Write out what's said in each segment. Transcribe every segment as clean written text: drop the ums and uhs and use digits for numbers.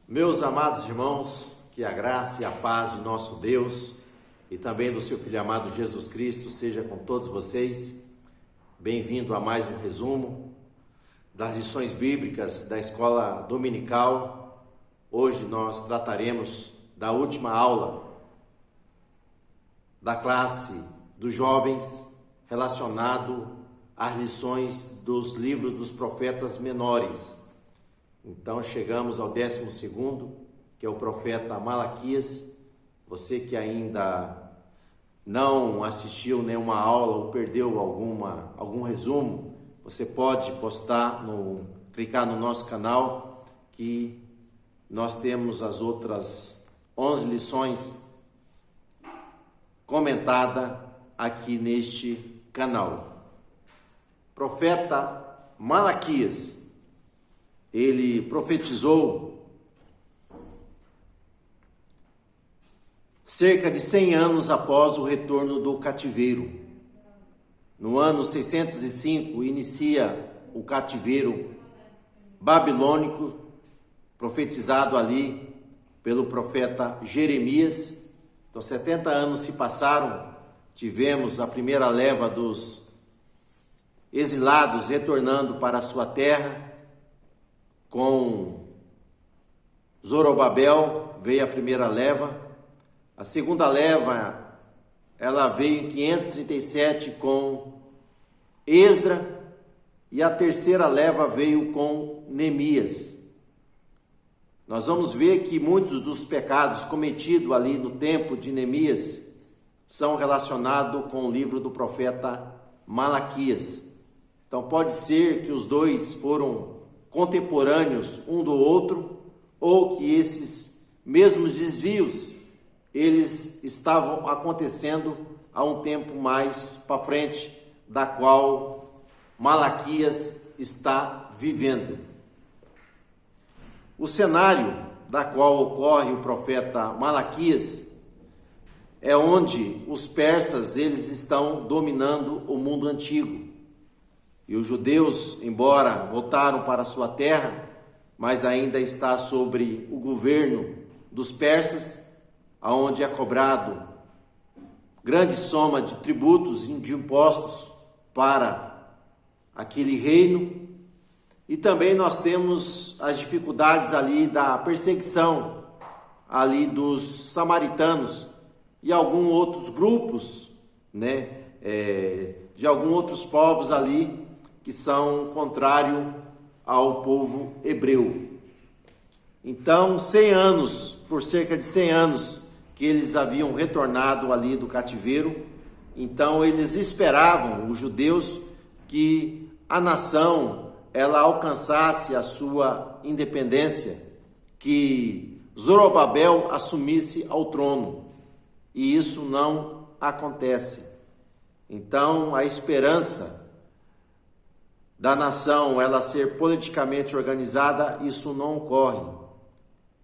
Meus amados irmãos, que a graça e a paz de nosso Deus e também do seu Filho amado Jesus Cristo seja com todos vocês. Bem-vindo a mais um resumo das lições bíblicas da Escola Dominical. Hoje nós trataremos da última aula da classe dos jovens relacionado às lições dos livros dos profetas menores. Então chegamos ao 12º, que é o profeta Malaquias. Você que ainda não assistiu nenhuma aula ou perdeu algum resumo, você pode clicar no nosso canal, que nós temos as outras 11 lições comentadas aqui neste canal. Profeta Malaquias, ele profetizou cerca de 100 anos após o retorno do cativeiro. No ano 605, inicia o cativeiro babilônico, profetizado ali pelo profeta Jeremias. Então, 70 anos se passaram, tivemos a primeira leva dos exilados retornando para a sua terra. Com Zorobabel veio a primeira leva. A segunda leva, ela veio em 537 com Esdra, e a terceira leva veio com Neemias. Nós vamos ver que muitos dos pecados cometidos ali no tempo de Neemias são relacionados com o livro do profeta Malaquias. Então pode ser que os dois foram contemporâneos um do outro, ou que esses mesmos desvios eles estavam acontecendo há um tempo mais para frente, da qual Malaquias está vivendo. O cenário da qual ocorre o profeta Malaquias é onde os persas eles estão dominando o mundo antigo. E os judeus, embora voltaram para a sua terra, mas ainda está sobre o governo dos persas, aonde é cobrado grande soma de tributos e de impostos para aquele reino. E também nós temos as dificuldades ali da perseguição ali dos samaritanos e alguns outros grupos, de alguns outros povos ali que são contrários ao povo hebreu. Então, por cerca de 100 anos que eles haviam retornado ali do cativeiro, então eles esperavam, os judeus, que a nação ela alcançasse a sua independência, que Zorobabel assumisse ao trono, e isso não acontece. Então, a esperança da nação ela ser politicamente organizada, isso não ocorre.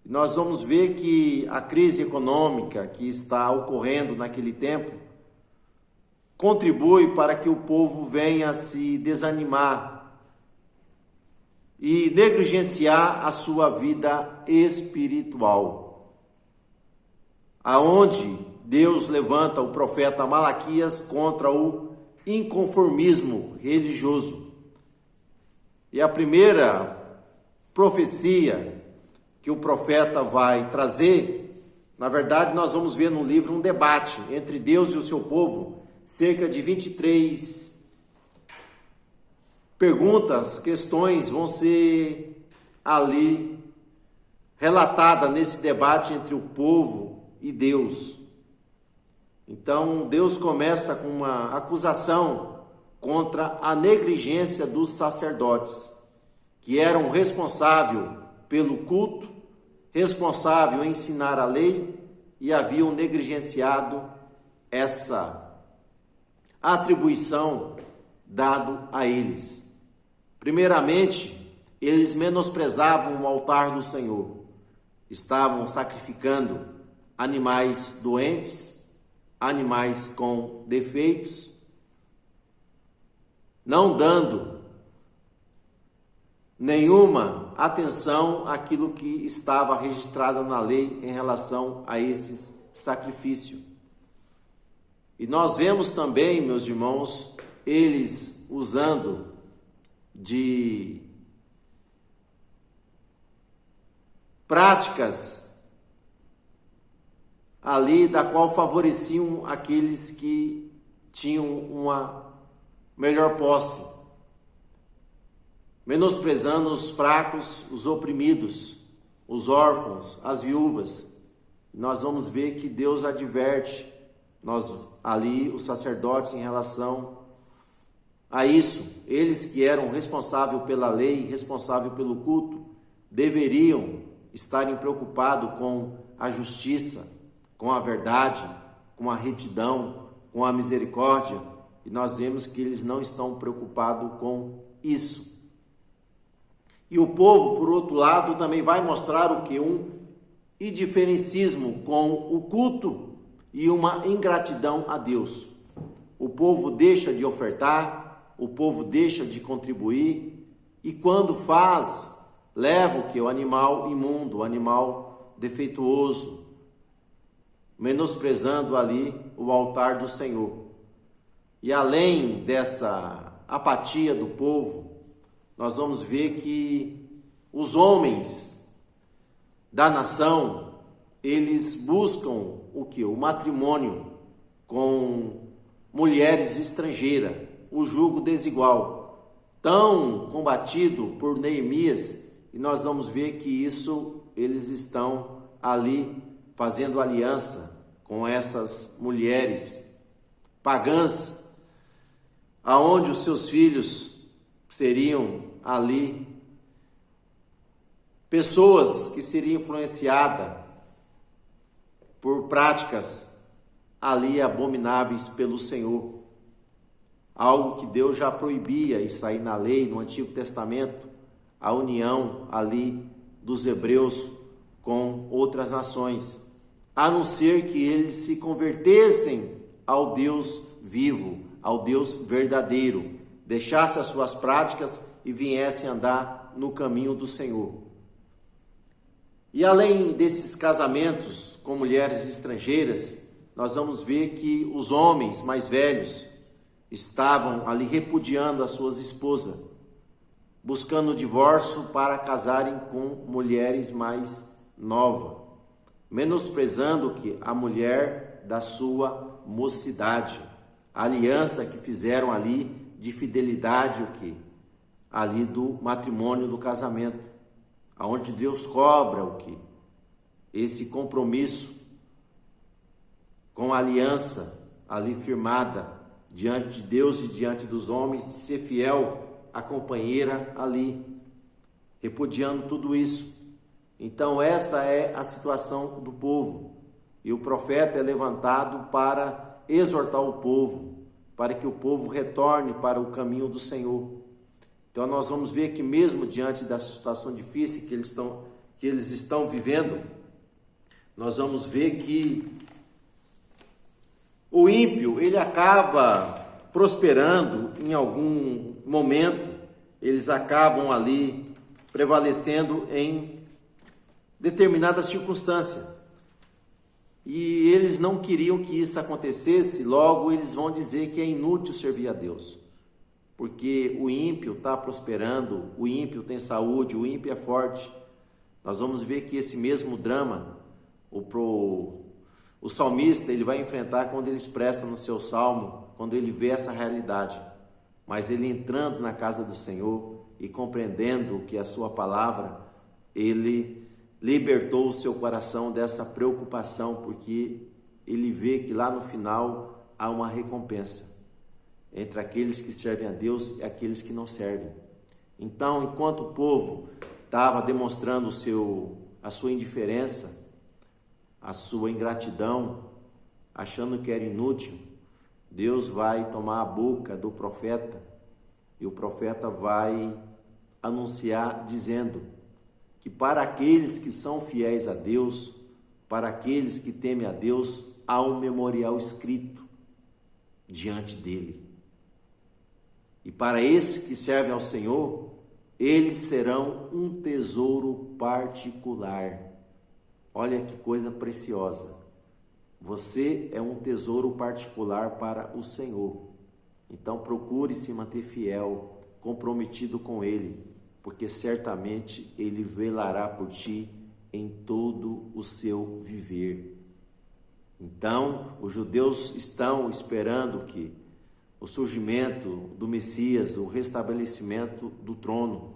Nós vamos ver que a crise econômica que está ocorrendo naquele tempo contribui para que o povo venha a se desanimar e negligenciar a sua vida espiritual. Aonde Deus levanta o profeta Malaquias contra o inconformismo religioso. E a primeira profecia que o profeta vai trazer, na verdade nós vamos ver no livro um debate entre Deus e o seu povo, cerca de 23 perguntas, questões vão ser ali relatadas nesse debate entre o povo e Deus. Então Deus começa com uma acusação contra a negligência dos sacerdotes, que eram responsáveis pelo culto, responsável em ensinar a lei, e haviam negligenciado essa atribuição dado a eles. Primeiramente, eles menosprezavam o altar do Senhor, estavam sacrificando animais doentes, animais com defeitos, não dando nenhuma atenção àquilo que estava registrado na lei em relação a esses sacrifícios. E nós vemos também, meus irmãos, eles usando de práticas ali da qual favoreciam aqueles que tinham uma melhor posse, menosprezando os fracos, os oprimidos, os órfãos, as viúvas. Nós vamos ver que Deus adverte os sacerdotes em relação a isso. Eles que eram responsáveis pela lei, responsáveis pelo culto, deveriam estarem preocupados com a justiça, com a verdade, com a retidão, com a misericórdia. E nós vemos que eles não estão preocupados com isso. E o povo, por outro lado, também vai mostrar o que? Um indiferencismo com o culto e uma ingratidão a Deus. O povo deixa de ofertar, o povo deixa de contribuir, e quando faz, leva o que? O animal imundo, o animal defeituoso, menosprezando ali o altar do Senhor. E além dessa apatia do povo, nós vamos ver que os homens da nação, eles buscam o que? O matrimônio com mulheres estrangeiras, o jugo desigual, tão combatido por Neemias, e nós vamos ver que isso, eles estão ali fazendo aliança com essas mulheres pagãs, aonde os seus filhos seriam ali pessoas que seriam influenciadas por práticas ali abomináveis pelo Senhor. Algo que Deus já proibia, isso aí na lei, no Antigo Testamento, a união ali dos hebreus com outras nações, a não ser que eles se convertessem ao Deus vivo, ao Deus verdadeiro, deixassem as suas práticas e viessem andar no caminho do Senhor. E além desses casamentos com mulheres estrangeiras, nós vamos ver que os homens mais velhos estavam ali repudiando as suas esposas, buscando o divórcio para casarem com mulheres mais novas, menosprezando que a mulher da sua mocidade, a aliança que fizeram ali de fidelidade, o que? Ali do matrimônio, do casamento, aonde Deus cobra o que? Esse compromisso com a aliança ali firmada diante de Deus e diante dos homens, de ser fiel à companheira ali, repudiando tudo isso. Então essa é a situação do povo, e o profeta é levantado para exortar o povo, para que o povo retorne para o caminho do Senhor. Então nós vamos ver que mesmo diante da situação difícil que eles estão vivendo, nós vamos ver que o ímpio, ele acaba prosperando em algum momento, eles acabam ali prevalecendo em determinadas circunstâncias. E eles não queriam que isso acontecesse, logo eles vão dizer que é inútil servir a Deus. Porque o ímpio está prosperando, o ímpio tem saúde, o ímpio é forte. Nós vamos ver que esse mesmo drama, o salmista, ele vai enfrentar quando ele expressa no seu salmo, quando ele vê essa realidade. Mas ele entrando na casa do Senhor e compreendendo que a sua palavra, ele libertou o seu coração dessa preocupação, porque ele vê que lá no final há uma recompensa entre aqueles que servem a Deus e aqueles que não servem. Então, enquanto o povo estava demonstrando a sua indiferença, a sua ingratidão, achando que era inútil, Deus vai tomar a boca do profeta, e o profeta vai anunciar dizendo que para aqueles que são fiéis a Deus, para aqueles que temem a Deus, há um memorial escrito diante dele. E para esses que servem ao Senhor, eles serão um tesouro particular. Olha que coisa preciosa. Você é um tesouro particular para o Senhor. Então procure se manter fiel, comprometido com Ele, porque certamente Ele velará por ti em todo o seu viver. Então, os judeus estão esperando que o surgimento do Messias, o restabelecimento do trono.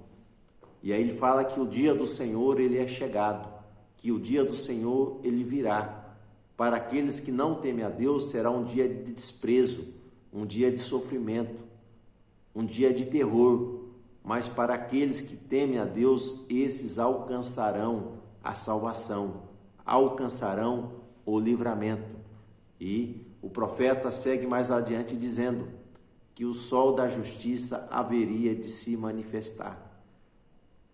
E aí ele fala que o dia do Senhor ele é chegado, que o dia do Senhor ele virá. Para aqueles que não temem a Deus será um dia de desprezo, um dia de sofrimento, um dia de terror. Mas para aqueles que temem a Deus, esses alcançarão a salvação, alcançarão o livramento. E o profeta segue mais adiante dizendo que o sol da justiça haveria de se manifestar.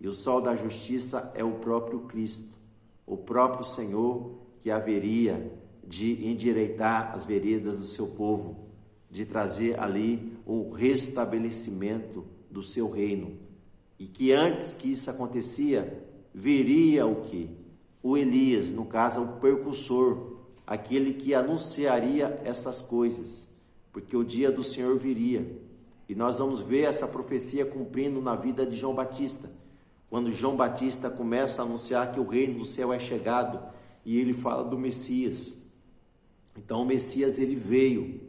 E o sol da justiça é o próprio Cristo, o próprio Senhor, que haveria de endireitar as veredas do seu povo, de trazer ali o restabelecimento do seu reino. E que antes que isso acontecia, viria o que? O Elias, no caso, o precursor, aquele que anunciaria essas coisas, porque o dia do Senhor viria. E nós vamos ver essa profecia cumprindo na vida de João Batista, quando João Batista começa a anunciar que o reino do céu é chegado, e ele fala do Messias. Então o Messias ele veio,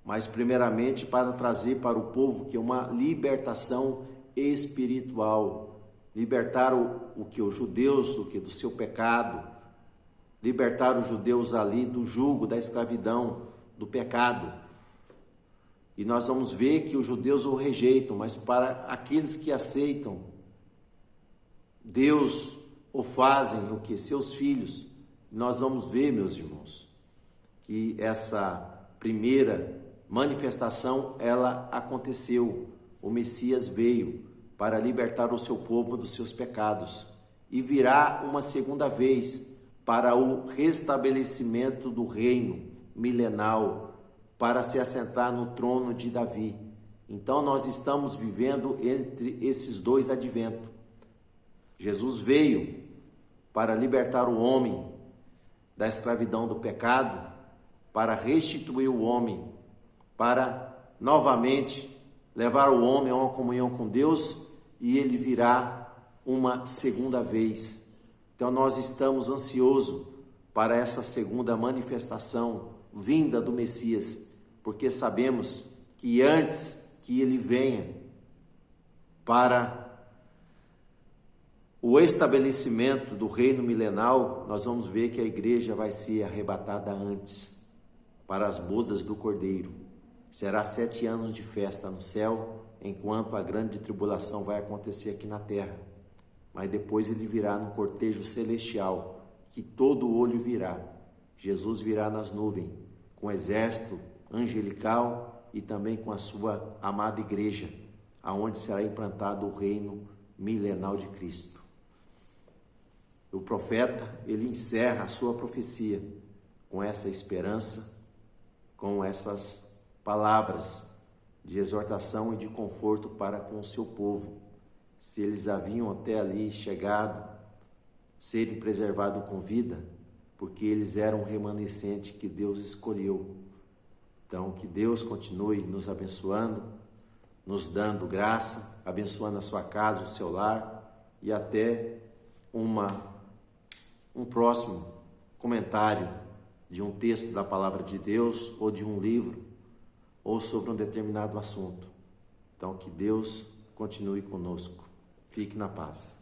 mas primeiramente para trazer para o povo que é uma libertação espiritual, libertar o que os judeus do seu pecado, libertar os judeus ali do jugo, da escravidão, do pecado. E nós vamos ver que os judeus o rejeitam, mas para aqueles que aceitam, Deus o fazem o que? Seus filhos. Nós vamos ver, meus irmãos, que essa primeira manifestação, ela aconteceu. O Messias veio para libertar o seu povo dos seus pecados. E virá uma segunda vez para o restabelecimento do reino milenal, para se assentar no trono de Davi. Então nós estamos vivendo entre esses dois adventos. Jesus veio para libertar o homem da escravidão do pecado, para restituir o homem, para novamente levar o homem a uma comunhão com Deus, e ele virá uma segunda vez. Então nós estamos ansiosos para essa segunda manifestação vinda do Messias, porque sabemos que antes que ele venha para o estabelecimento do reino milenal, nós vamos ver que a igreja vai ser arrebatada antes para as bodas do Cordeiro. Será 7 anos de festa no céu, enquanto a grande tribulação vai acontecer aqui na terra. Mas depois ele virá num cortejo celestial, que todo olho virá. Jesus virá nas nuvens, com o exército angelical e também com a sua amada igreja, aonde será implantado o reino milenal de Cristo. O profeta, ele encerra a sua profecia com essa esperança, com essas palavras de exortação e de conforto para com o seu povo. Se eles haviam até ali chegado, serem preservados com vida, porque eles eram um remanescente que Deus escolheu. Então, que Deus continue nos abençoando, nos dando graça, abençoando a sua casa, o seu lar, e até um próximo comentário de um texto da palavra de Deus, ou de um livro, ou sobre um determinado assunto. Então, que Deus continue conosco. Fique na paz.